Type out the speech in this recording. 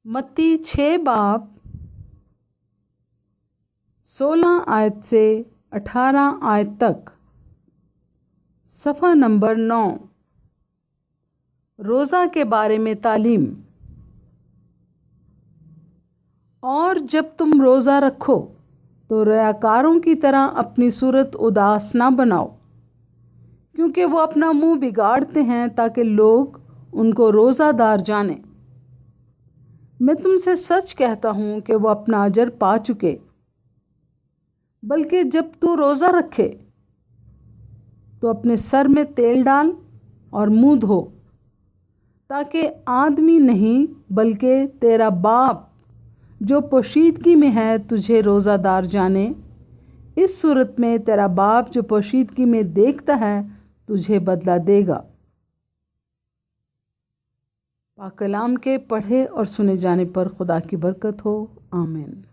मत्ती 6 बाब 16 आयत से 18 आयत तक। सफ़ा नंबर 9। रोज़ा के बारे में तालीम। और जब तुम रोज़ा रखो तो रयाकारों की तरह अपनी सूरत उदास ना बनाओ, क्योंकि वो अपना मुंह बिगाड़ते हैं ताकि लोग उनको रोज़ादार जानें। मैं तुमसे सच कहता हूँ कि वो अपना अजर पा चुके। बल्कि जब तू रोज़ा रखे तो अपने सर में तेल डाल और मुंह धो, ताकि आदमी नहीं बल्कि तेरा बाप जो पोशीदगी में है तुझे रोज़ादार जाने। इस सूरत में तेरा बाप जो पोशीदगी में देखता है तुझे बदला देगा। पाक कलाम के पढ़े और सुने जाने पर खुदा की बरकत हो। आमीन।